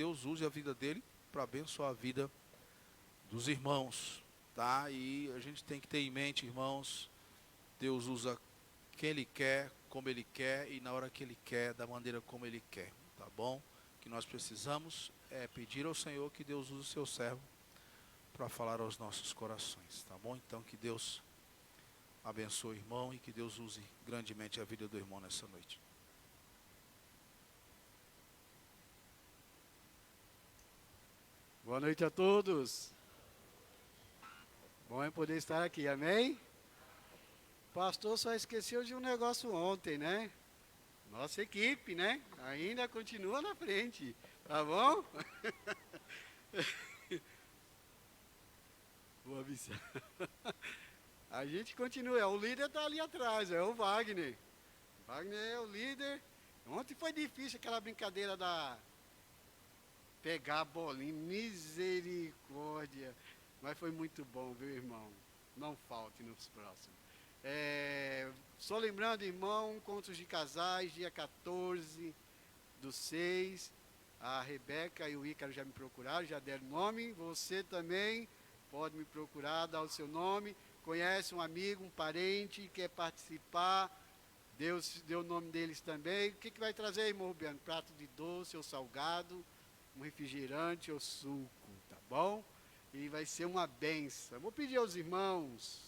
Deus use a vida dele para abençoar a vida dos irmãos, tá? E a gente tem que ter em mente, irmãos, Deus usa quem Ele quer, como Ele quer e na hora que Ele quer, da maneira como Ele quer, tá bom? O que nós precisamos é pedir ao Senhor que Deus use o seu servo para falar aos nossos corações, tá bom? Então que Deus abençoe o irmão e que Deus use grandemente a vida do irmão nessa noite. Boa noite a todos. Bom é poder estar aqui, amém? O pastor só esqueceu de um negócio ontem, né? Nossa equipe, né? Ainda continua na frente, tá bom? Vou avisar. A gente continua, o líder está ali atrás, é o Wagner. Wagner é o líder. Ontem foi difícil aquela brincadeira da pegar a bolinha, misericórdia. Mas foi muito bom, viu, irmão? Não falte nos próximos. Só lembrando, irmão, encontros de casais, dia 14/6. A Rebeca e o Ícaro já me procuraram, já deram nome. Você também pode me procurar, dar o seu nome. Conhece um amigo, um parente, quer participar. Deus deu o nome deles também. O que vai trazer, irmão Rubiano? Prato de doce ou salgado, um refrigerante ou suco, tá bom? E vai ser uma benção. Vou pedir aos irmãos,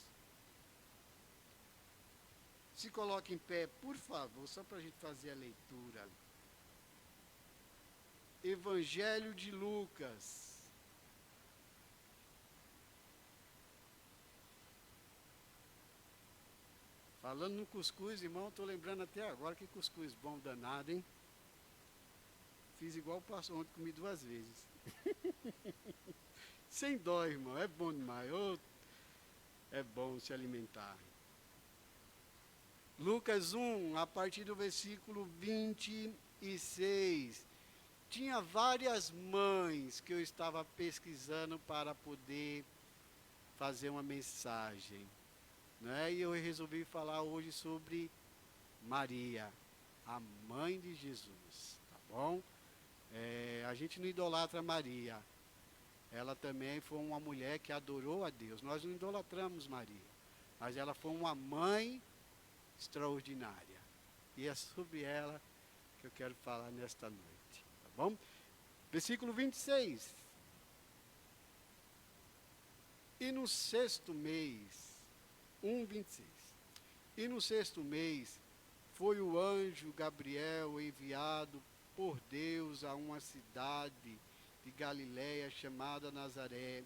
se coloquem em pé, por favor, só para a gente fazer a leitura. Evangelho de Lucas. Falando no cuscuz, irmão, estou lembrando até agora que cuscuz bom danado, hein? Fiz igual o pastor ontem, comi 2 vezes. Sem dó, irmão, é bom demais. É bom se alimentar. Lucas 1, a partir do versículo 26. Tinha várias mães que eu estava pesquisando para poder fazer uma mensagem, né? E eu resolvi falar hoje sobre Maria, a mãe de Jesus, tá bom? A gente não idolatra Maria. Ela também foi uma mulher que adorou a Deus. Nós não idolatramos Maria, mas ela foi uma mãe extraordinária. E é sobre ela que eu quero falar nesta noite, tá bom? Versículo 26. E no 6º mês, 1:26. E no 6º mês foi o anjo Gabriel enviado por Deus a uma cidade de Galiléia chamada Nazaré,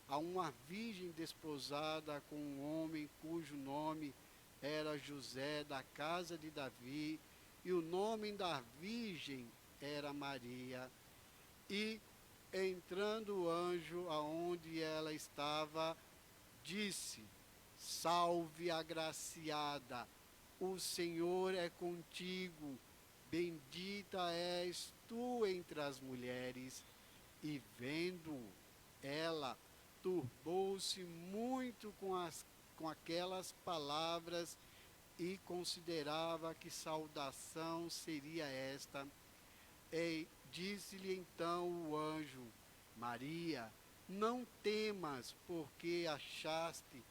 a uma virgem desposada com um homem cujo nome era José, da casa de Davi, e o nome da virgem era Maria. E entrando o anjo aonde ela estava, disse: Salve, agraciada, o Senhor é contigo, bendita és tu entre as mulheres. E vendo ela, turbou-se muito com aquelas palavras e considerava que saudação seria esta. E disse-lhe então o anjo: Maria, não temas, porque achaste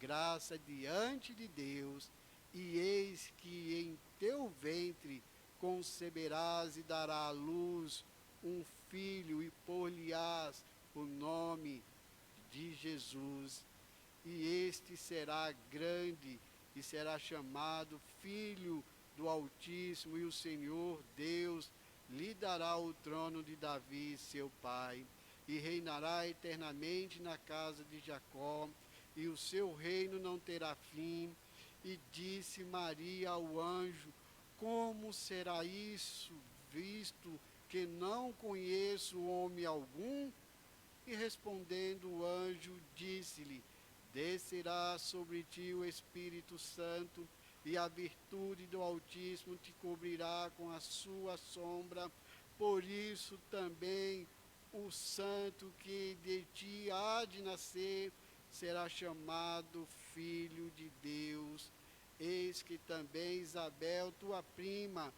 graça diante de Deus, e eis que em teu ventre conceberás e darás à luz um filho, e por-lhe-ás o nome de Jesus. E este será grande, e será chamado Filho do Altíssimo, e o Senhor Deus lhe dará o trono de Davi, seu pai, e reinará eternamente na casa de Jacó, e o seu reino não terá fim. E disse Maria ao anjo: Como será isso, visto que não conheço homem algum? E respondendo o anjo, disse-lhe: Descerá sobre ti o Espírito Santo, e a virtude do Altíssimo te cobrirá com a sua sombra. Por isso também o santo que de ti há de nascer será chamado Filho de Deus. Eis que também Isabel, tua prima,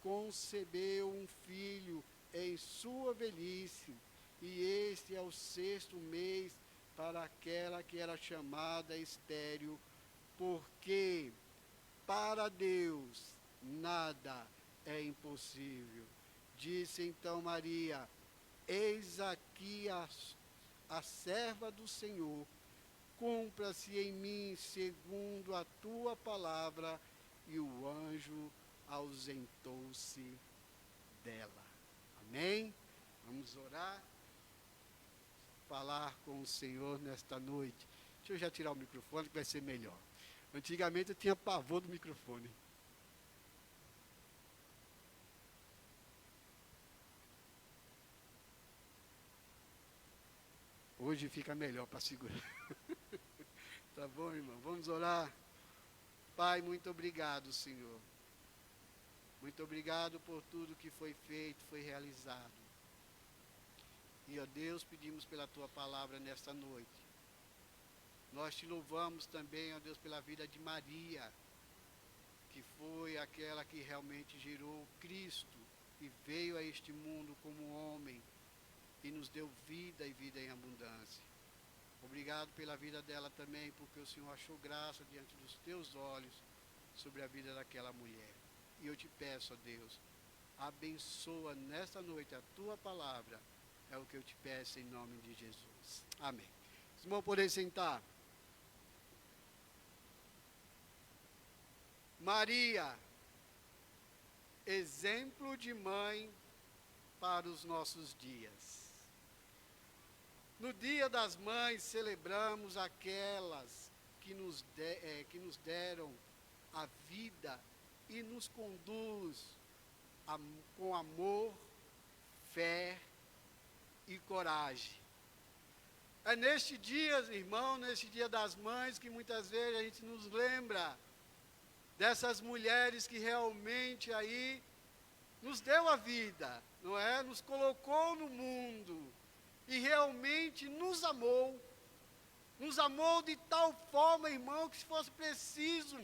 concebeu um filho em sua velhice, e este é o 6º mês para aquela que era chamada estéril, porque para Deus nada é impossível. Disse então Maria: eis aqui a serva do Senhor, cumpra-se em mim segundo a tua palavra. E o anjo ausentou-se dela. Amém? Vamos orar, falar com o Senhor nesta noite. Deixa eu já tirar o microfone que vai ser melhor. Antigamente eu tinha pavor do microfone. Hoje fica melhor para segurar. Tá bom, irmão? Vamos orar. Pai, muito obrigado, Senhor. Muito obrigado por tudo que foi feito, foi realizado. E, ó Deus, pedimos pela Tua palavra nesta noite. Nós te louvamos também, ó Deus, pela vida de Maria, que foi aquela que realmente gerou Cristo e veio a este mundo como homem e nos deu vida e vida em abundância. Obrigado pela vida dela também, porque o Senhor achou graça diante dos teus olhos sobre a vida daquela mulher. E eu te peço, ó Deus, abençoa nesta noite a tua palavra. É o que eu te peço em nome de Jesus. Amém. Os irmãos podem sentar. Maria, exemplo de mãe para os nossos dias. No Dia das Mães, celebramos aquelas que nos deram a vida e nos conduz com amor, fé e coragem. É neste dia, irmão, neste Dia das Mães, que muitas vezes a gente nos lembra dessas mulheres que realmente aí nos deu a vida, não é? Nos colocou no mundo e realmente nos amou de tal forma, irmão, que se fosse preciso,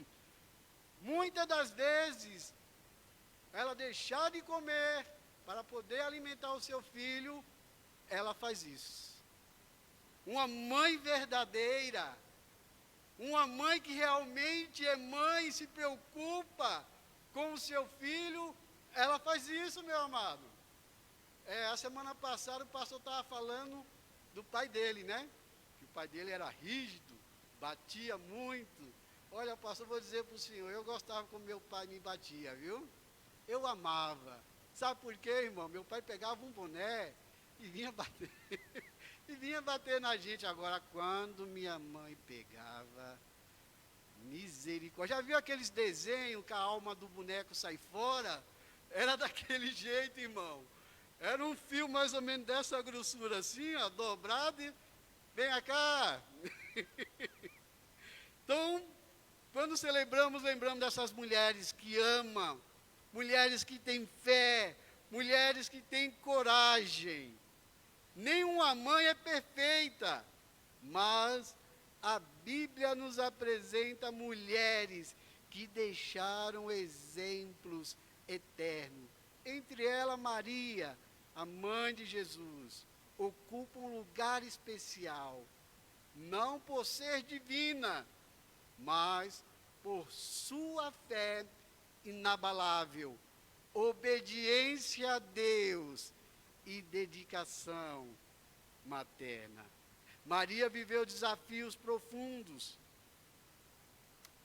muitas das vezes, ela deixar de comer para poder alimentar o seu filho, ela faz isso. Uma mãe verdadeira, uma mãe que realmente é mãe e se preocupa com o seu filho, ela faz isso, meu amado. A semana passada o pastor estava falando do pai dele, né? Que o pai dele era rígido, batia muito. Olha, pastor, vou dizer para o senhor, eu gostava como meu pai me batia, viu? Eu amava. Sabe por quê, irmão? Meu pai pegava um boné e vinha bater. E vinha bater na gente. Agora, quando minha mãe pegava, misericórdia. Já viu aqueles desenhos que a alma do boneco sai fora? Era daquele jeito, irmão. Era um fio mais ou menos dessa grossura assim, ó, dobrado e vem cá. Então, quando celebramos, lembramos dessas mulheres que amam, mulheres que têm fé, mulheres que têm coragem. Nenhuma mãe é perfeita, mas a Bíblia nos apresenta mulheres que deixaram exemplos eternos. Entre elas, Maria, a mãe de Jesus, ocupa um lugar especial, não por ser divina, mas por sua fé inabalável, obediência a Deus e dedicação materna. Maria viveu desafios profundos,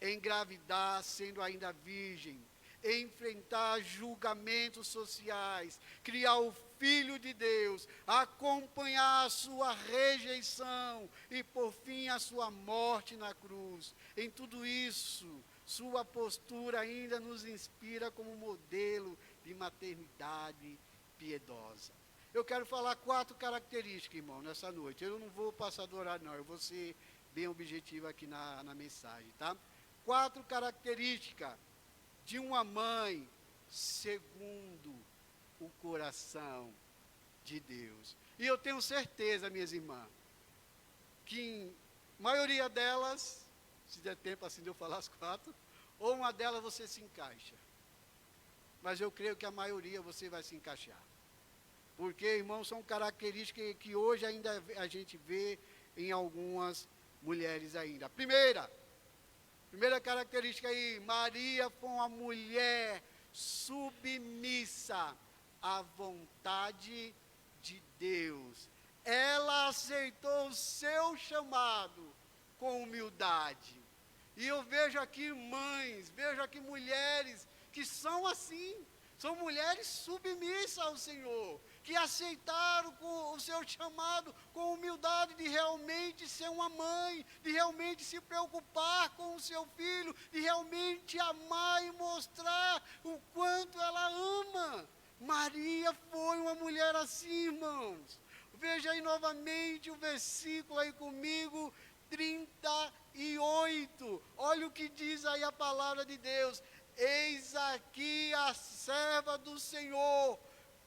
engravidar sendo ainda virgem, enfrentar julgamentos sociais, criar o Filho de Deus, acompanhar a sua rejeição e, por fim, a sua morte na cruz. Em tudo isso, sua postura ainda nos inspira como modelo de maternidade piedosa. Eu quero falar 4 características, irmão, nessa noite. Eu não vou passar do horário, não. Eu vou ser bem objetivo aqui na mensagem, tá? 4 características de uma mãe segundo o coração de Deus. E eu tenho certeza, minhas irmãs, que em maioria delas, se der tempo assim de eu falar as 4, ou uma delas você se encaixa. Mas eu creio que a maioria você vai se encaixar. Porque, irmãos, são características que hoje ainda a gente vê em algumas mulheres ainda. Primeira característica aí, Maria foi uma mulher submissa à vontade de Deus. Ela aceitou o seu chamado com humildade. E eu vejo aqui mães, vejo aqui mulheres que são assim, são mulheres submissas ao Senhor, que aceitaram o seu chamado com humildade de realmente ser uma mãe, de realmente se preocupar com o seu filho, de realmente amar e mostrar o quanto ela ama. Maria foi uma mulher assim, irmãos. Veja aí novamente o versículo aí comigo, 38. Olha o que diz aí a palavra de Deus. Eis aqui a serva do Senhor,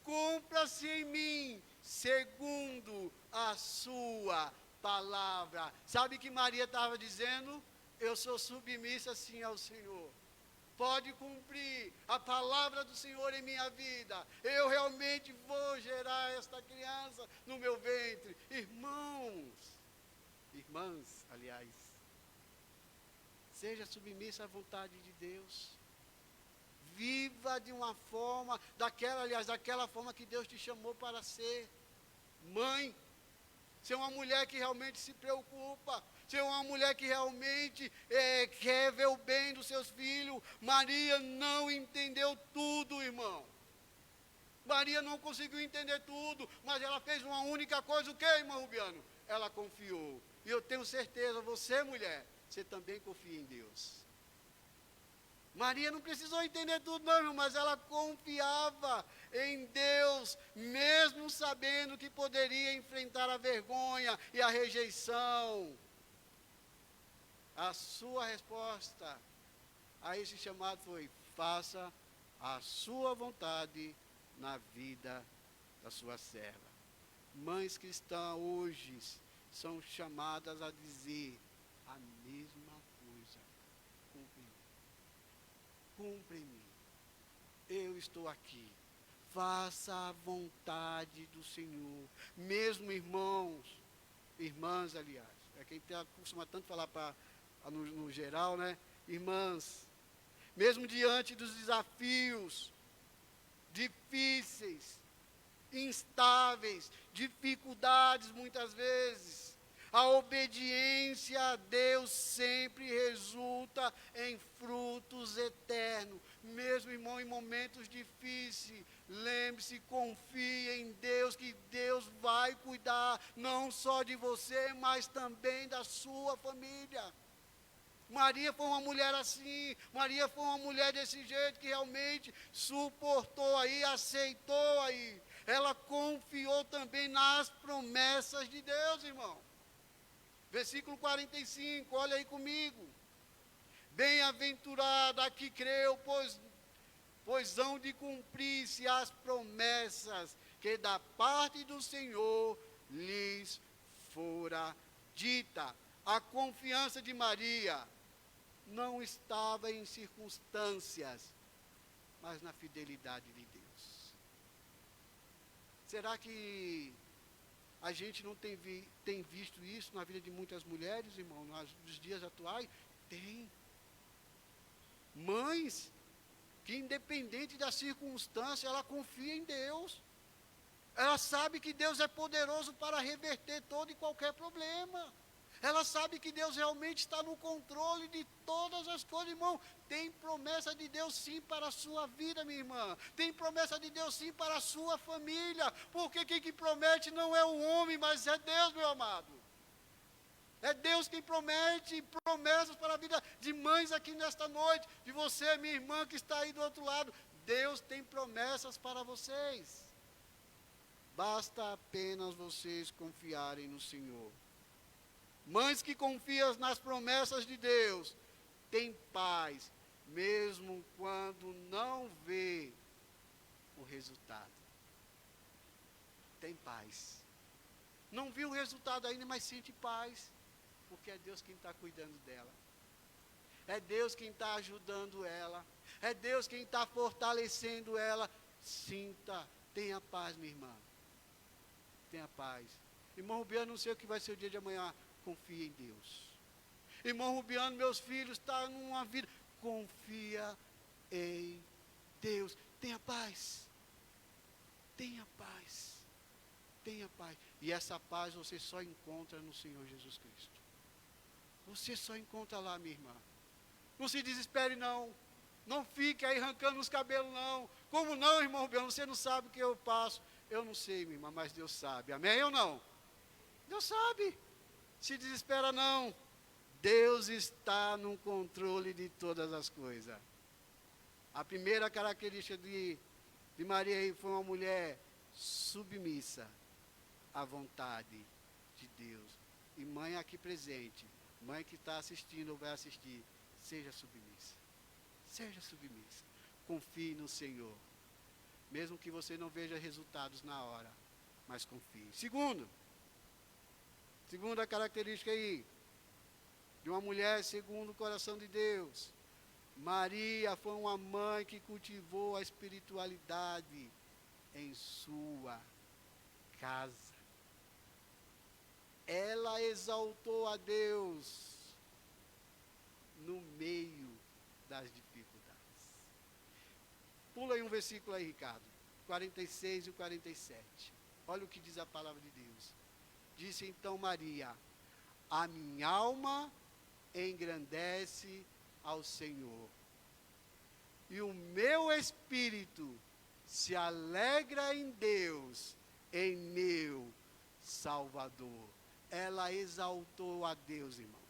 cumpra-se em mim, segundo a sua palavra. Sabe o que Maria estava dizendo? Eu sou submissa sim ao Senhor. Pode cumprir a palavra do Senhor em minha vida. Eu realmente vou gerar esta criança no meu ventre. Irmãs, aliás, seja submissa à vontade de Deus. Viva de uma forma, daquela forma que Deus te chamou para ser. Mãe, ser uma mulher que realmente se preocupa, ser uma mulher que realmente quer ver o bem dos seus filhos. Maria não entendeu tudo, irmão. Maria não conseguiu entender tudo, mas ela fez uma única coisa, o que, irmão Rubiano? Ela confiou. E eu tenho certeza, você mulher, você também confia em Deus. Maria não precisou entender tudo, não, irmão, mas ela confiava em Deus, mesmo sabendo que poderia enfrentar a vergonha e a rejeição. A sua resposta a esse chamado foi: faça a sua vontade na vida da sua serva. Mães cristãs hoje são chamadas a dizer a mesma coisa. Cumpre-me. Eu estou aqui. Faça a vontade do Senhor. Mesmo irmãs, aliás, é quem costuma tanto falar no geral, né? Irmãs, mesmo diante dos desafios difíceis, instáveis, dificuldades muitas vezes, a obediência a Deus sempre resulta em frutos eternos. Mesmo, irmão, em momentos difíceis, lembre-se, confie em Deus, que Deus vai cuidar não só de você, mas também da sua família. Maria foi uma mulher assim, Maria foi uma mulher desse jeito, que realmente suportou aí, aceitou aí. Ela confiou também nas promessas de Deus, irmão. Versículo 45, olha aí comigo. Bem-aventurada a que creu, pois hão de cumprir-se as promessas que da parte do Senhor lhes fora dita. A confiança de Maria não estava em circunstâncias, mas na fidelidade de Deus. Será que a gente não tem visto isso na vida de muitas mulheres, irmão, nos dias atuais? Tem. Mães que, independente da circunstância, ela confia em Deus. Ela sabe que Deus é poderoso para reverter todo e qualquer problema. Ela sabe que Deus realmente está no controle de todas as coisas, irmão. Tem promessa de Deus sim para a sua vida, minha irmã. Tem promessa de Deus sim para a sua família. Porque quem que promete não é o homem, mas é Deus, meu amado. É Deus quem promete promessas para a vida de mães aqui nesta noite. De você, minha irmã, que está aí do outro lado. Deus tem promessas para vocês. Basta apenas vocês confiarem no Senhor. Mães que confiam nas promessas de Deus, têm paz, mesmo quando não vê o resultado. Tem paz. Não viu o resultado ainda, mas sente paz, porque é Deus quem está cuidando dela. É Deus quem está ajudando ela. É Deus quem está fortalecendo ela. Sinta, tenha paz, minha irmã. tenha paz. Irmão Rubiano, não sei o que vai ser o dia de amanhã. Confia em Deus. Irmão Rubiano, meus filhos estão numa vida. Confia em Deus. Tenha paz. Tenha paz. Tenha paz. E essa paz você só encontra no Senhor Jesus Cristo. Você só encontra lá, minha irmã. Não se desespere, não. Não fique aí arrancando os cabelos, não. Como não, irmão Rubiano? Você não sabe o que eu passo. Eu não sei, minha irmã, mas Deus sabe. Amém ou não? Deus sabe. Se desespera, não. Deus está no controle de todas as coisas. A primeira característica de Maria foi uma mulher submissa à vontade de Deus. E mãe aqui presente, mãe que está assistindo ou vai assistir, seja submissa. Seja submissa. Confie no Senhor. Mesmo que você não veja resultados na hora, mas confie. Segunda característica aí, de uma mulher segundo o coração de Deus. Maria foi uma mãe que cultivou a espiritualidade em sua casa. Ela exaltou a Deus no meio das dificuldades. Pula aí um versículo aí, Ricardo. 46 e 47. Olha o que diz a palavra de Deus. Disse então Maria: a minha alma engrandece ao Senhor, e o meu espírito se alegra em Deus, em meu Salvador. Ela exaltou a Deus, irmão.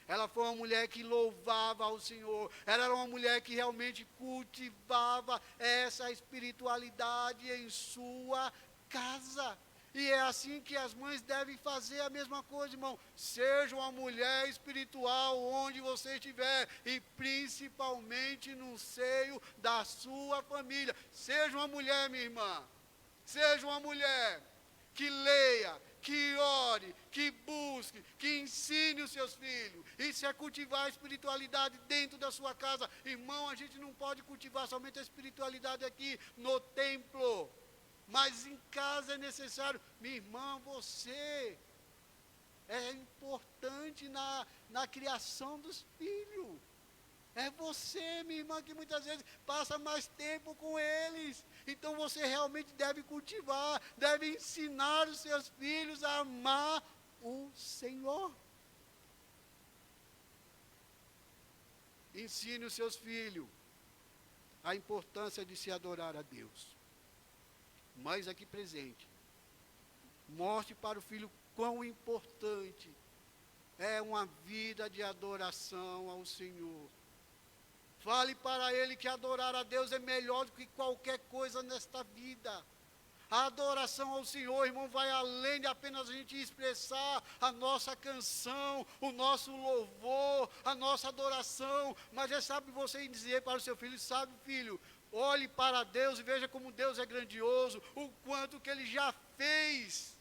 Ela foi uma mulher que louvava ao Senhor. Ela era uma mulher que realmente cultivava essa espiritualidade em sua casa. E é assim que as mães devem fazer a mesma coisa, irmão. Seja uma mulher espiritual onde você estiver, e principalmente no seio da sua família. Seja uma mulher, minha irmã. Seja uma mulher que leia, que ore, que busque, que ensine os seus filhos. Isso é cultivar a espiritualidade dentro da sua casa. Irmão, a gente não pode cultivar somente a espiritualidade aqui no templo, mas em casa é necessário. Minha irmã, você é importante na criação dos filhos. É você, minha irmã, que muitas vezes passa mais tempo com eles. Então você realmente deve cultivar, deve ensinar os seus filhos a amar o Senhor. Ensine os seus filhos a importância de se adorar a Deus. Mães aqui presente, mostre para o filho quão importante é uma vida de adoração ao Senhor. Fale para ele que adorar a Deus é melhor do que qualquer coisa nesta vida. A adoração ao Senhor, irmão, vai além de apenas a gente expressar a nossa canção, o nosso louvor, a nossa adoração. Mas sabe você dizer para o seu filho: sabe, filho, olhe para Deus e veja como Deus é grandioso, o quanto que Ele já fez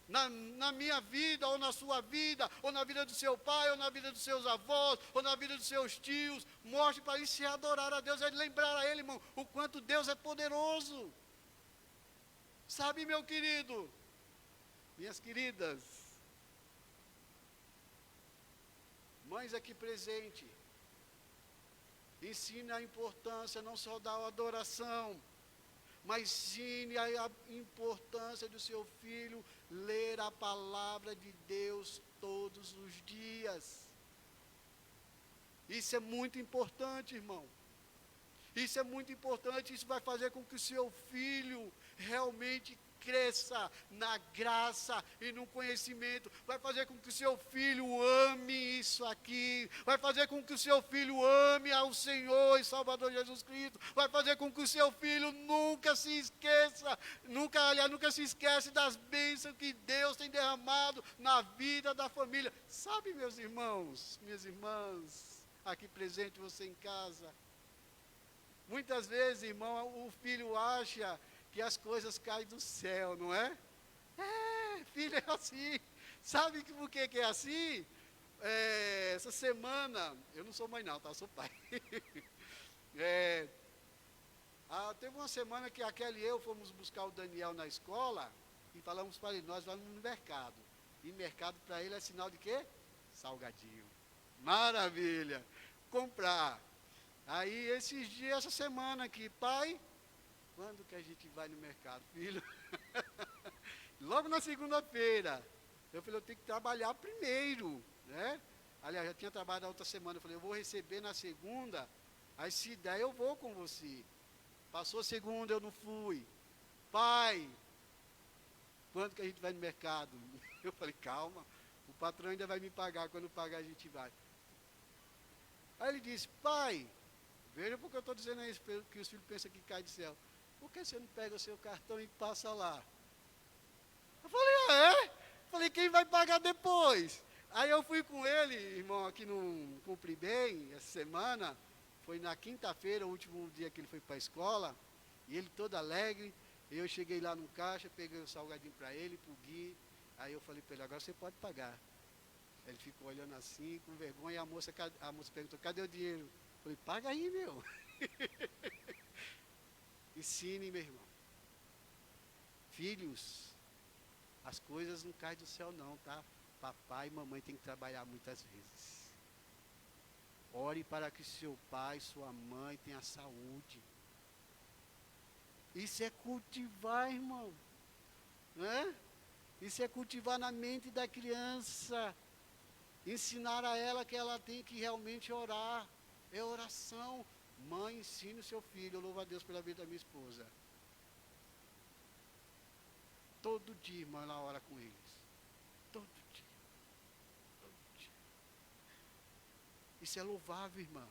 na minha vida, ou na sua vida, ou na vida do seu pai, ou na vida dos seus avós, ou na vida dos seus tios. Mostre para ele se adorar a Deus, é lembrar a Ele, irmão, o quanto Deus é poderoso. Sabe, meu querido, minhas queridas, mães aqui presentes, ensine a importância não só da adoração, mas ensine a importância do seu filho ler a palavra de Deus todos os dias. Isso é muito importante, irmão. Isso é muito importante. Isso vai fazer com que o seu filho realmente cresça na graça e no conhecimento. Vai fazer com que o seu filho ame isso aqui. Vai fazer com que o seu filho ame ao Senhor e Salvador Jesus Cristo. Vai fazer com que o seu filho nunca se esqueça, nunca se esquece das bênçãos que Deus tem derramado na vida da família. Sabe, meus irmãos, minhas irmãs, aqui presente, você em casa, muitas vezes, irmão, o filho acha que as coisas caem do céu, não é? Filho, é assim. Sabe por que é assim? Essa semana, eu não sou mãe não, tá? Eu sou pai. Teve uma semana que a Kelly e eu fomos buscar o Daniel na escola, e falamos para ele, nós vamos no mercado. E mercado para ele é sinal de quê? Salgadinho. Maravilha! Comprar. Aí esses dias, essa semana aqui, pai, quando que a gente vai no mercado? Filho, logo na segunda-feira. Eu falei, eu tenho que trabalhar primeiro, né? Aliás, já tinha trabalhado a outra semana. Eu falei, eu vou receber na segunda, aí se der eu vou com você. Passou segunda, eu não fui. Pai, quando que a gente vai no mercado? Eu falei, calma, o patrão ainda vai me pagar, quando pagar a gente vai. Aí ele disse, pai, veja porque eu estou dizendo isso, que os filhos pensam que cai do céu. Por que você não pega o seu cartão e passa lá? Eu falei, é? Falei, quem vai pagar depois? Aí eu fui com ele, irmão, aqui não cumpri bem, essa semana, foi na quinta-feira, o último dia que ele foi para a escola, e ele todo alegre, eu cheguei lá no caixa, peguei o salgadinho para ele, pro Gui, aí eu falei para ele, agora você pode pagar. Ele ficou olhando assim, com vergonha, a moça perguntou, cadê o dinheiro? Eu falei, paga aí, meu. Ensine, meu irmão. Filhos, as coisas não caem do céu não, tá? Papai e mamãe têm que trabalhar muitas vezes. Ore para que seu pai, sua mãe tenha saúde. Isso é cultivar, irmão. Né? Isso é cultivar na mente da criança. Ensinar a ela que ela tem que realmente orar. É oração. Mãe, ensine o seu filho. Eu louvo a Deus pela vida da minha esposa. Todo dia, irmã, ela ora com eles. Todo dia. Todo dia. Isso é louvável, irmã.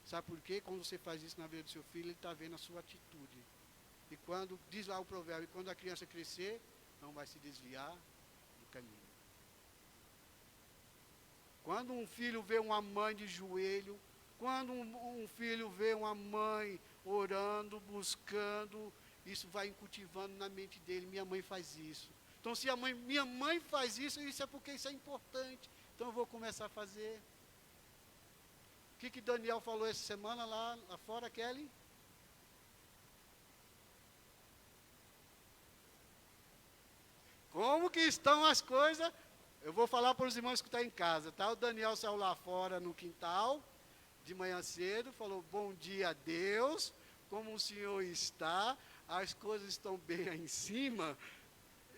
Sabe por quê? Quando você faz isso na vida do seu filho, ele está vendo a sua atitude. E quando, diz lá o provérbio, quando a criança crescer, não vai se desviar do caminho. Quando um filho vê uma mãe de joelho, quando um filho vê uma mãe orando, buscando, isso vai cultivando na mente dele, minha mãe faz isso. Então se minha mãe faz isso, isso é porque isso é importante. Então eu vou começar a fazer. O que Daniel falou essa semana lá fora, Kelly? Como que estão as coisas? Eu vou falar para os irmãos que estão em casa, tá? O Daniel saiu lá fora no quintal, de manhã cedo, falou, bom dia a Deus, como o senhor está? As coisas estão bem aí em cima.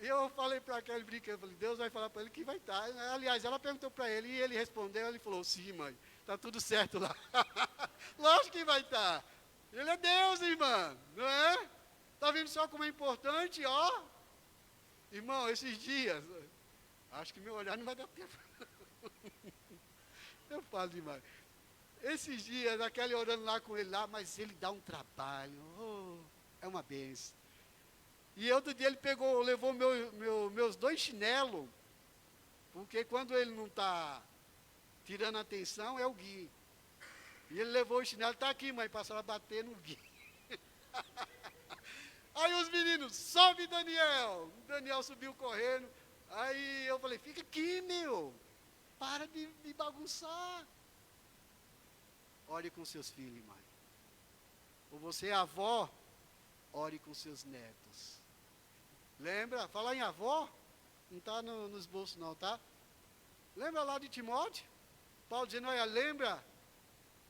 E eu falei para aquele brinquedo, falei, Deus vai falar para ele que vai estar. Aliás, ela perguntou para ele, e ele respondeu, ele falou, sim, mãe, está tudo certo lá. Lógico que vai estar. Ele é Deus, irmã, não é? Está vendo só como é importante, ó? Irmão, esses dias, acho que meu olhar não vai dar tempo. Eu falo demais. Esses dias, aquele orando lá com ele lá, mas ele dá um trabalho, é uma benção. E outro dia ele levou meus 2 chinelos, porque quando ele não está tirando atenção, é o Gui. E ele levou o chinelo, está aqui, mãe, passaram a bater no Gui. Aí os meninos, sobe Daniel. Daniel subiu correndo. Aí eu falei, fica aqui, meu. Para de bagunçar. Ore com seus filhos, mãe. Ou você é avó, ore com seus netos. Lembra? Falar em avó, não está nos bolsos não, tá? Lembra lá de Timóteo? Paulo dizendo, olha, lembra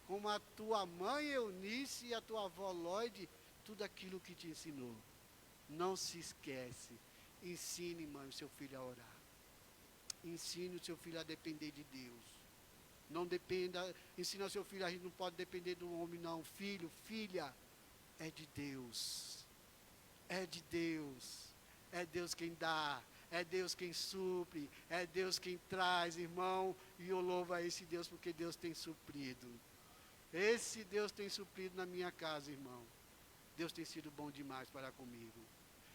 como a tua mãe Eunice e a tua avó Lloyd, tudo aquilo que te ensinou. Não se esquece. Ensine, mãe, o seu filho a orar. Ensine o seu filho a depender de Deus. Não dependa, ensina o seu filho, a gente não pode depender do homem não. Filho, filha, é de Deus. É de Deus. É Deus quem dá. É Deus quem supre. É Deus quem traz, irmão. E eu louvo a esse Deus porque Deus tem suprido. Esse Deus tem suprido na minha casa, irmão. Deus tem sido bom demais para comigo.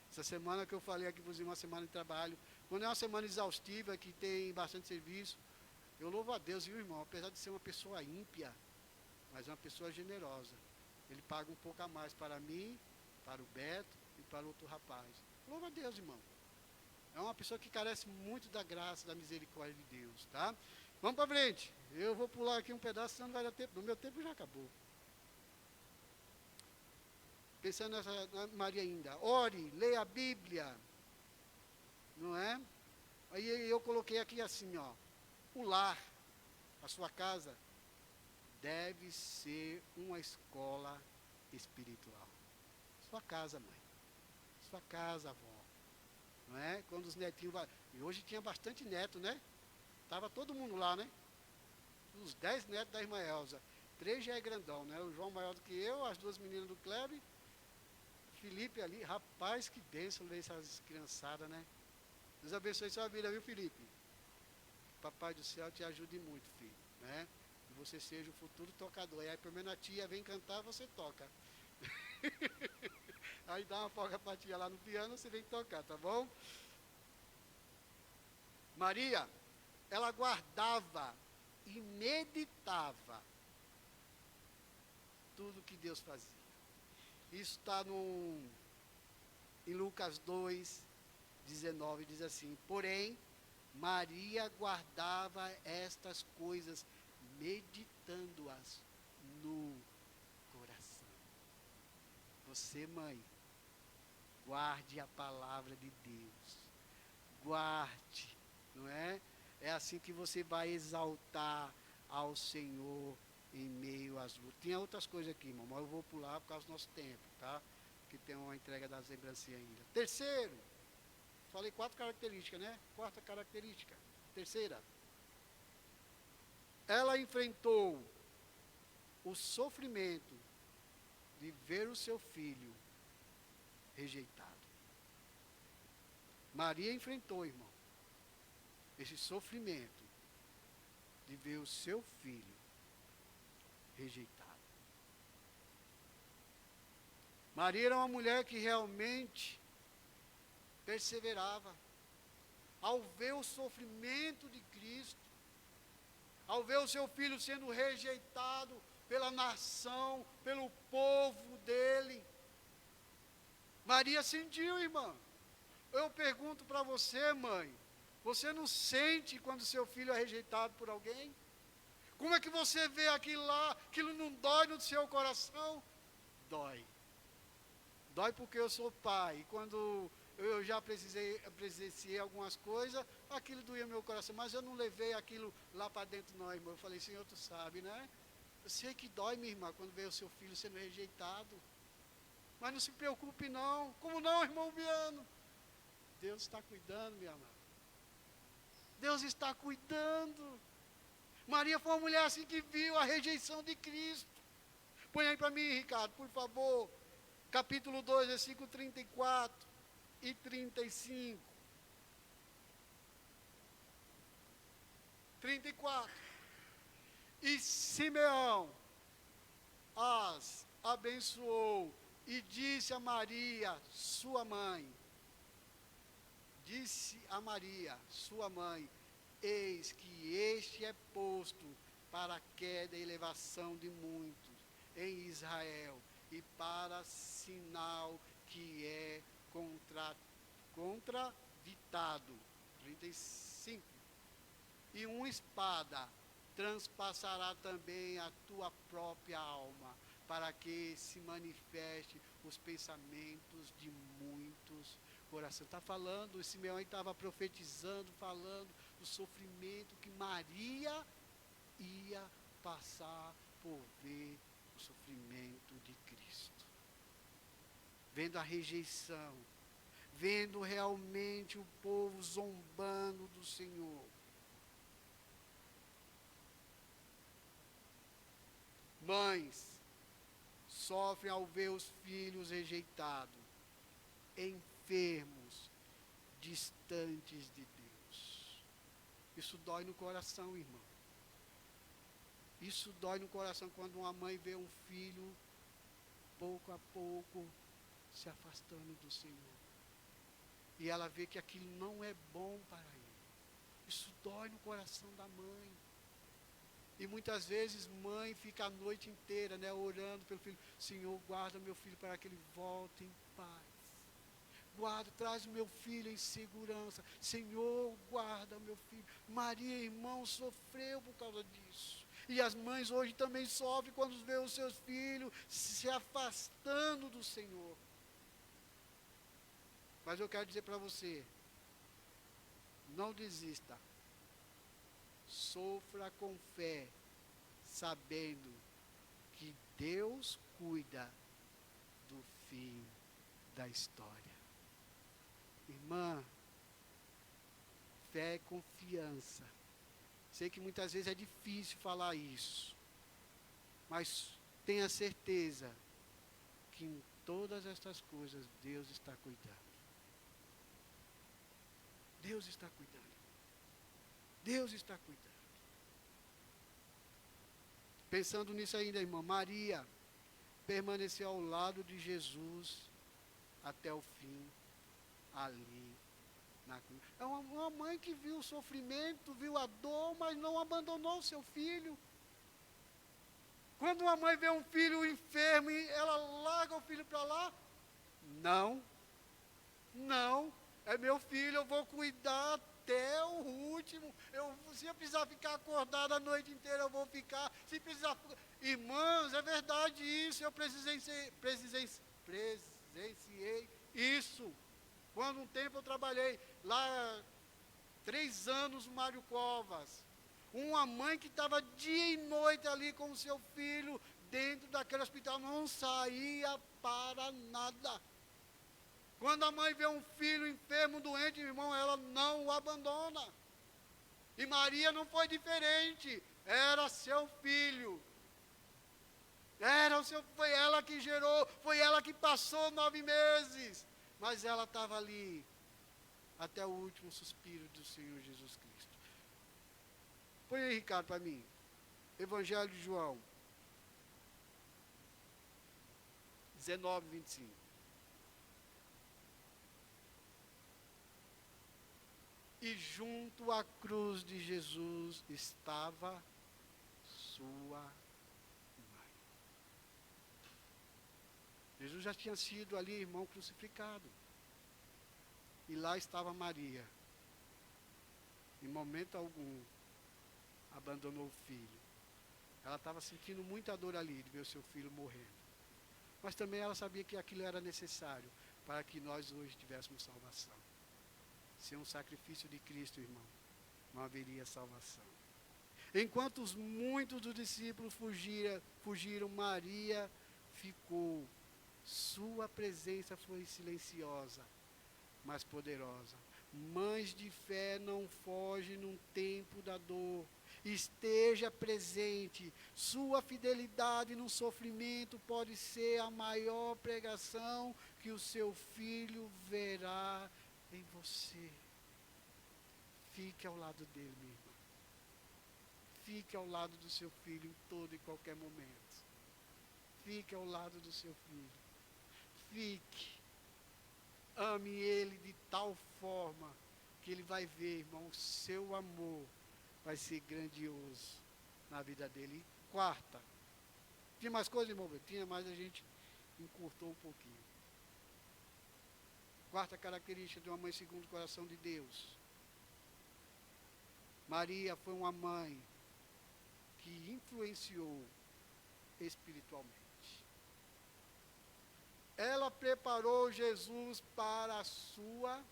Essa semana que eu falei aqui para os irmãos, semana de trabalho, quando é uma semana exaustiva, que tem bastante serviço, eu louvo a Deus, viu, irmão? Apesar de ser uma pessoa ímpia, mas é uma pessoa generosa. Ele paga um pouco a mais para mim, para o Beto e para outro rapaz. Louvo a Deus, irmão. É uma pessoa que carece muito da graça, da misericórdia de Deus, tá? Vamos para frente. Eu vou pular aqui um pedaço, senão não vai dar tempo. No meu tempo já acabou. Pensando na Maria ainda. Ore, leia a Bíblia. coloquei aqui assim, ó. O lar, a sua casa, deve ser uma escola espiritual. Sua casa, mãe. Sua casa, avó. Não é? Quando os netinhos... E hoje tinha bastante neto, né? Estava todo mundo lá, né? Os 10 netos da irmã Elza. 3 já é grandão, né? O João maior do que eu, as 2 meninas do Kleber. Felipe ali, rapaz, que bênção ver essas criançadas, né? Deus abençoe sua vida, viu, Felipe? Papai do céu te ajude muito, filho, né? Que você seja o futuro tocador. E aí, pelo menos a tia vem cantar, você toca. Aí dá uma folga pra tia lá no piano, você vem tocar, tá bom? Maria, ela guardava e meditava tudo que Deus fazia. Isso está em Lucas 2, 19, diz assim: porém, Maria guardava estas coisas, meditando-as no coração. Você, mãe, guarde a palavra de Deus. Guarde, não é? É assim que você vai exaltar ao Senhor em meio às lutas. Tinha outras coisas aqui, irmão, mas eu vou pular por causa do nosso tempo, tá? Que tem uma entrega das lembrancinhas ainda. Terceiro, falei 4 características, né? 4ª característica. Terceira, ela enfrentou o sofrimento de ver o seu filho rejeitado. Maria enfrentou, irmão, esse sofrimento de ver o seu filho rejeitado. Maria era uma mulher que realmente perseverava. Ao ver o sofrimento de Cristo, ao ver o seu filho sendo rejeitado pela nação, pelo povo dele, Maria sentiu, irmã. Eu pergunto para você, mãe, você não sente quando seu filho é rejeitado por alguém? Como é que você vê aquilo lá? Aquilo não dói no seu coração? Dói. Dói porque eu sou pai. E quando eu já presenciei algumas coisas, aquilo doía meu coração. Mas eu não levei aquilo lá para dentro, não, irmão. Eu falei, Senhor, tu sabe, né? Eu sei que dói, minha irmã, quando vê o seu filho sendo rejeitado. Mas não se preocupe, não. Como não, irmão Biano? Deus está cuidando, minha amada. Deus está cuidando. Maria foi uma mulher assim que viu a rejeição de Cristo. Põe aí para mim, Ricardo, por favor. Capítulo 2, versículo 34 e 35. 34. E Simeão as abençoou e disse a Maria, sua mãe, eis que este é posto para a queda e elevação de muitos em Israel, e para sinal que é contraditado. 35. E uma espada transpassará também a tua própria alma, para que se manifeste os pensamentos de muitos corações. Está falando, o Simeão estava profetizando, falando do sofrimento que Maria ia passar por ver o sofrimento de Cristo. Vendo a rejeição, vendo realmente o povo zombando do Senhor. Mães sofrem ao ver os filhos rejeitados, enfermos, distantes de Deus. Isso dói no coração, irmão. Isso dói no coração quando uma mãe vê um filho, pouco a pouco, se afastando do Senhor. E ela vê que aquilo não é bom para ele. Isso dói no coração da mãe. E muitas vezes mãe fica a noite inteira, né, orando pelo filho. Senhor, guarda meu filho para que ele volte em paz. Guarda, traz o meu filho em segurança. Senhor, guarda meu filho. Maria, irmão, sofreu por causa disso. E as mães hoje também sofrem quando vê os seus filhos se afastando do Senhor. Mas eu quero dizer para você, não desista. Sofra com fé, sabendo que Deus cuida do fim da história. Irmã, fé é confiança. Sei que muitas vezes é difícil falar isso, mas tenha certeza que em todas estas coisas Deus está cuidando. Deus está cuidando. Deus está cuidando. Pensando nisso ainda, irmã, Maria permaneceu ao lado de Jesus até o fim, ali na cruz. É uma mãe que viu o sofrimento, viu a dor, mas não abandonou o seu filho. Quando uma mãe vê um filho enfermo, ela larga o filho para lá? Não, é meu filho, eu vou cuidar até o último. Se eu precisar ficar acordado a noite inteira, eu vou ficar. Se precisar. Irmãos, é verdade isso, eu presenciei isso. Quando um tempo eu trabalhei lá, 3 anos no Mário Covas. Uma mãe que estava dia e noite ali com o seu filho, dentro daquele hospital, não saía para nada. Quando a mãe vê um filho enfermo, doente, irmão, ela não o abandona. E Maria não foi diferente, era seu filho. Foi ela que gerou, foi ela que passou 9 meses. Mas ela estava ali, até o último suspiro do Senhor Jesus Cristo. Põe aí, Ricardo, para mim. Evangelho de João 19, 25. E junto à cruz de Jesus estava sua mãe. Jesus já tinha sido ali, irmão, crucificado. E lá estava Maria. Em momento algum, abandonou o filho. Ela estava sentindo muita dor ali de ver o seu filho morrendo. Mas também ela sabia que aquilo era necessário para que nós hoje tivéssemos salvação. Sem um sacrifício de Cristo, irmão, não haveria salvação. Enquanto muitos dos discípulos fugiram, Maria ficou. Sua presença foi silenciosa, mas poderosa. Mães de fé não fogem num tempo da dor. Esteja presente. Sua fidelidade no sofrimento pode ser a maior pregação que o seu filho verá em você. Fique ao lado dele, minha irmã. Fique ao lado do seu filho em todo e qualquer momento. Fique ao lado do seu filho. Fique. Ame ele de tal forma que ele vai ver, irmão, o seu amor vai ser grandioso na vida dele. E quarta. Tinha mais coisa, irmão? Tinha, mas a gente encurtou um pouquinho. Quarta característica de uma mãe segundo o coração de Deus. Maria foi uma mãe que influenciou espiritualmente. Ela preparou Jesus para a sua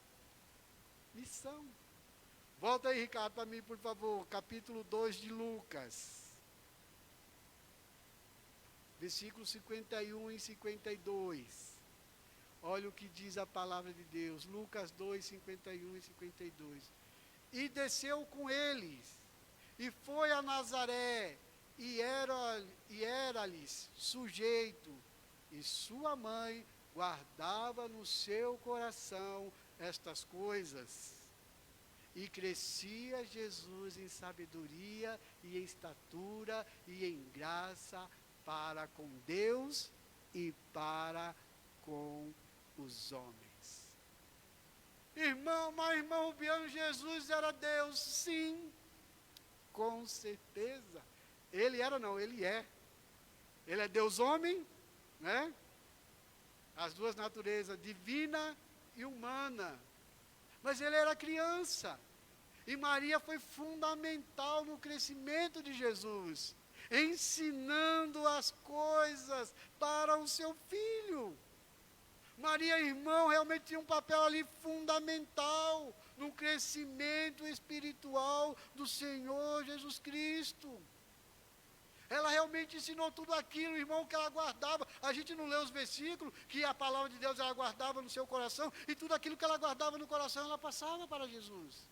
missão. Volta aí, Ricardo, para mim, por favor. Capítulo 2 de Lucas. Versículos 51 e 52. Olha o que diz a palavra de Deus. Lucas 2, 51 e 52. E desceu com eles, e foi a Nazaré, e era-lhes sujeito, e sua mãe guardava no seu coração estas coisas. E crescia Jesus em sabedoria, e em estatura, e em graça, para com Deus e para com os homens. Irmão, mas irmão Rubiano, Jesus era Deus? Sim, com certeza. Ele era não, ele é. Ele é Deus homem, né? As duas naturezas, divina e humana. Mas ele era criança. E Maria foi fundamental no crescimento de Jesus, ensinando as coisas para o seu filho. Maria, irmão, realmente tinha um papel ali fundamental no um crescimento espiritual do Senhor Jesus Cristo. Ela realmente ensinou tudo aquilo, irmão, que ela guardava. A gente não lê os versículos, que a palavra de Deus ela guardava no seu coração, e tudo aquilo que ela guardava no coração, ela passava para Jesus.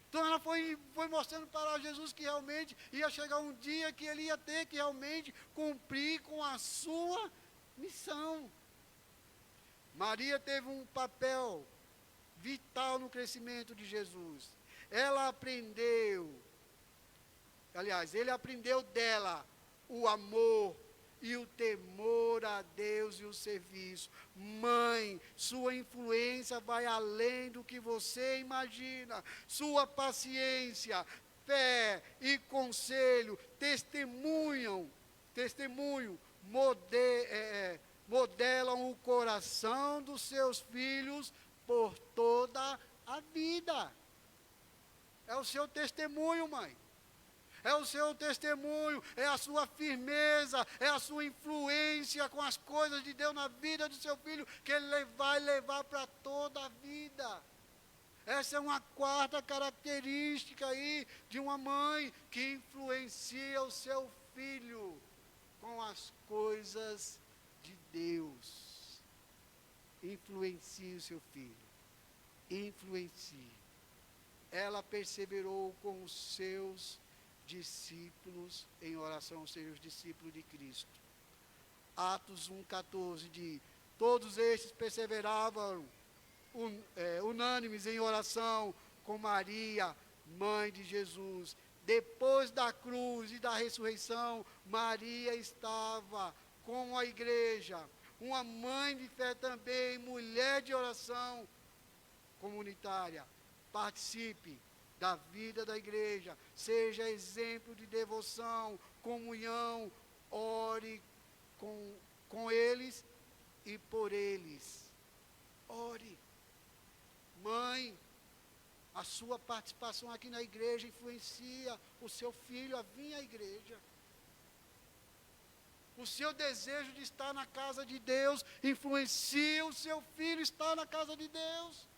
Então ela foi mostrando para Jesus que realmente ia chegar um dia que ele ia ter que realmente cumprir com a sua missão. Maria teve um papel vital no crescimento de Jesus. Ela aprendeu, aliás, ele aprendeu dela o amor e o temor a Deus e o serviço. Mãe, sua influência vai além do que você imagina. Sua paciência, fé e conselho modelam o coração dos seus filhos por toda a vida. É o seu testemunho, mãe. É o seu testemunho, é a sua firmeza, é a sua influência com as coisas de Deus na vida do seu filho, que ele vai levar para toda a vida. Essa é uma quarta característica aí de uma mãe que influencia o seu filho com as coisas de Deus. Influencie o seu filho. Influencie. Ela perseverou com os seus discípulos em oração, ou seja, os discípulos de Cristo. Atos 1,14 diz: todos estes perseveravam unânimes em oração com Maria, mãe de Jesus. Depois da cruz e da ressurreição, Maria estava com a igreja, uma mãe de fé também, mulher de oração comunitária. Participe da vida da igreja, seja exemplo de devoção, comunhão, ore com eles e por eles. Ore. Mãe, a sua participação aqui na igreja influencia o seu filho a vir à igreja. O seu desejo de estar na casa de Deus influencia o seu filho a estar na casa de Deus.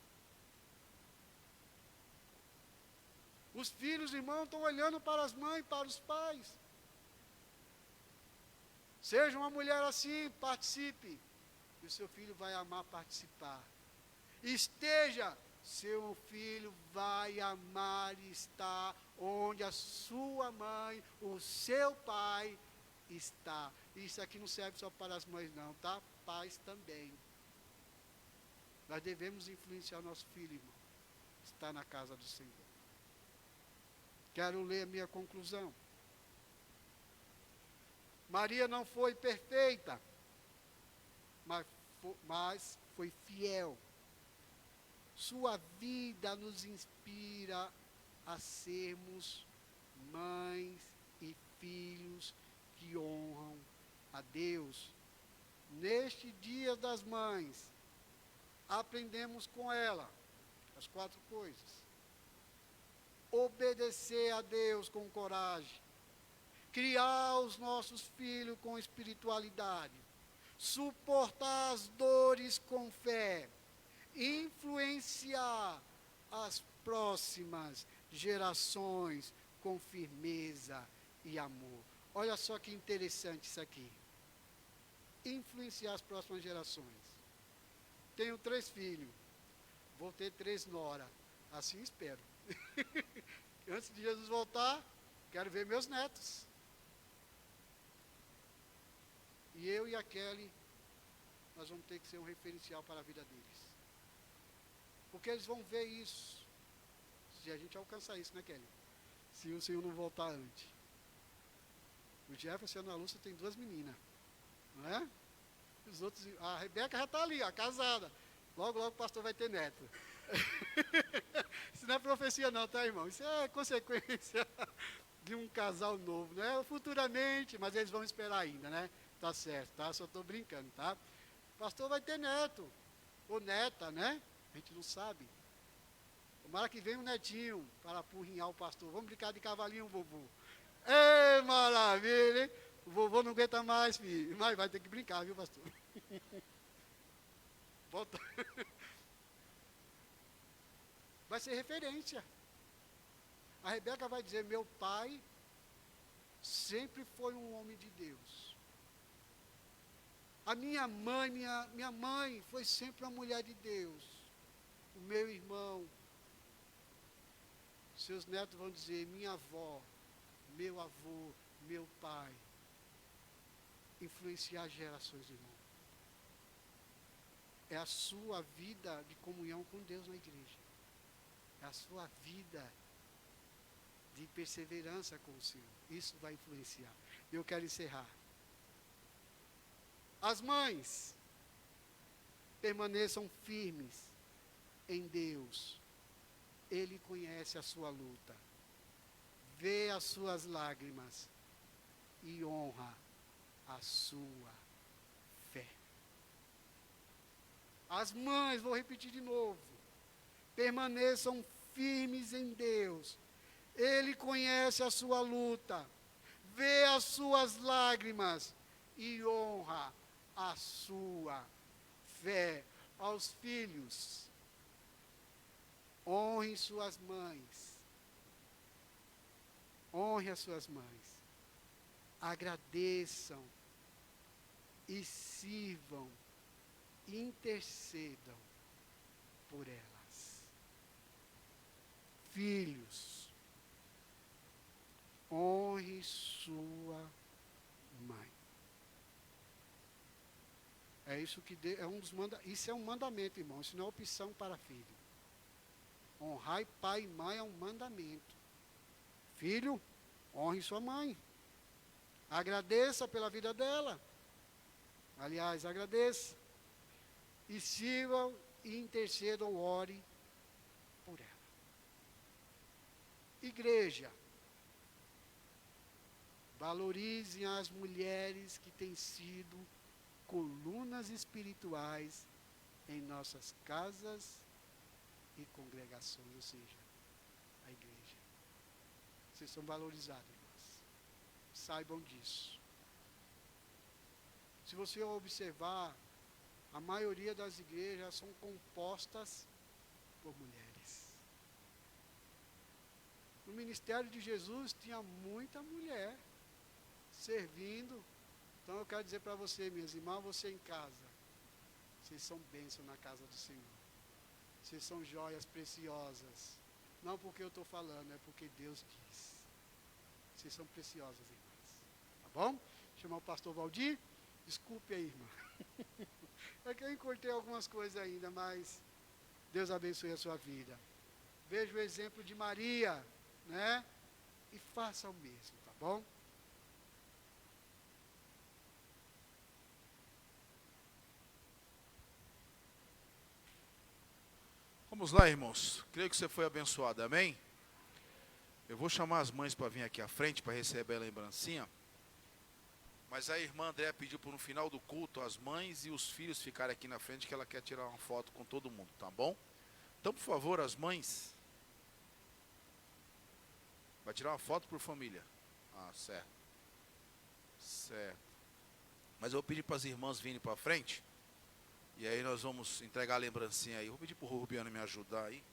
Os filhos, irmãos, estão olhando para as mães, para os pais. Seja uma mulher assim, participe. E o seu filho vai amar participar. Esteja, seu filho vai amar estar onde a sua mãe, o seu pai está. Isso aqui não serve só para as mães não, tá? Pais também. Nós devemos influenciar o nosso filho, irmão. Estar na casa do Senhor. Quero ler a minha conclusão. Maria não foi perfeita, mas foi fiel. Sua vida nos inspira a sermos mães e filhos que honram a Deus. Neste Dia das Mães, aprendemos com ela as 4 coisas. Obedecer a Deus com coragem, criar os nossos filhos com espiritualidade, suportar as dores com fé, influenciar as próximas gerações com firmeza e amor. Olha só que interessante isso aqui. Influenciar as próximas gerações. Tenho 3 filhos, vou ter 3 noras, assim espero. Antes de Jesus voltar, quero ver meus netos. E eu e a Kelly, nós vamos ter que ser um referencial para a vida deles. Porque eles vão ver isso. Se a gente alcançar isso, né, Kelly? Se o Senhor não voltar antes. O Jefferson e a Ana Lúcia tem 2 meninas. Não é? Os outros, a Rebeca já está ali, ó, casada. Logo, logo o pastor vai ter neto. Isso não é profecia não, tá, irmão? Isso é consequência de um casal novo, né? Futuramente, mas eles vão esperar ainda, né? Tá certo, tá? Só estou brincando, tá? O pastor vai ter neto, ou neta, né? A gente não sabe. Tomara que venha um netinho para apurrinhar o pastor. Vamos brincar de cavalinho, vovô. Ei, maravilha, hein? O vovô não aguenta mais, filho. Mas vai ter que brincar, viu, pastor? Volta. vai ser referência. A Rebeca vai dizer, meu pai sempre foi um homem de Deus. A minha mãe foi sempre uma mulher de Deus. O meu irmão, seus netos vão dizer, minha avó, meu avô, meu pai. Influenciar gerações, irmão. É a sua vida de comunhão com Deus na igreja. É a sua vida de perseverança com o Senhor. Isso vai influenciar. Eu quero encerrar. As mães permaneçam firmes em Deus. Ele conhece a sua luta. Vê as suas lágrimas e honra a sua fé. As mães, vou repetir de novo, permaneçam firmes em Deus. Ele conhece a sua luta, vê as suas lágrimas e honra a sua fé. Aos filhos, honrem suas mães. Honre as suas mães. Agradeçam e sirvam, intercedam por elas. Filhos, honre sua mãe. É isso que isso é um mandamento, irmão. Isso não é opção para filho. Honrar pai e mãe é um mandamento. Filho, honre sua mãe. Agradeça pela vida dela. Aliás, agradeça. E sirvam e intercedam, ore por ela. Igreja, valorizem as mulheres que têm sido colunas espirituais em nossas casas e congregações, ou seja, a igreja. Vocês são valorizados, irmãs. Saibam disso. Se você observar, a maioria das igrejas são compostas por mulheres. No ministério de Jesus tinha muita mulher servindo. Então eu quero dizer para você, minhas irmãs, você em casa, vocês são bênção na casa do Senhor. Vocês são joias preciosas. Não porque eu estou falando, é porque Deus diz. Vocês são preciosas, irmãs. Tá bom? Chamar o pastor Valdir. Desculpe aí, irmã. É que eu encurtei algumas coisas ainda, mas Deus abençoe a sua vida. Veja o exemplo de Maria, né? E faça o mesmo, tá bom? Vamos lá, irmãos. Creio que você foi abençoado, amém? Eu vou chamar as mães para vir aqui à frente para receber a lembrancinha. Mas a irmã André pediu para no final do culto as mães e os filhos ficarem aqui na frente, que ela quer tirar uma foto com todo mundo, tá bom? Então, por favor, as mães. Vai tirar uma foto por família. Ah, certo. Certo. Mas eu vou pedir para as irmãs virem para frente. E aí nós vamos entregar a lembrancinha aí. Vou pedir para o Rubiano me ajudar aí.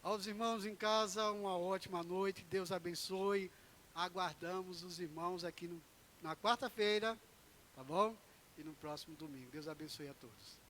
Aos irmãos em casa, uma ótima noite. Deus abençoe. Aguardamos os irmãos aqui na quarta-feira, tá bom? E no próximo domingo. Deus abençoe a todos.